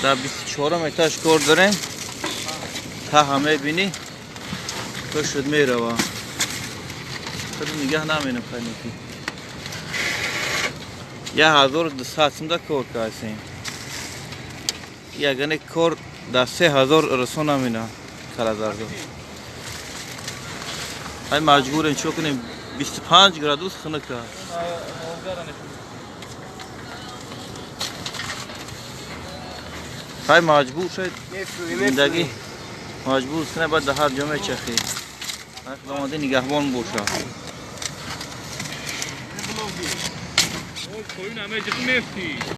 در 24 اتاش کار داریم تا همه بینی تو شد میره و خود نگه نمینم خیلی 1200 کار کردیم یگانه کار در 3000 رسون نمینه کلازارده های مجبوریم چو کنیم 25 گرادوس خنک های مجبور شد زندگی مجبور کنه باید در هر جامعه چخی آماده نگهبان باشه کوین همه جسم میفتی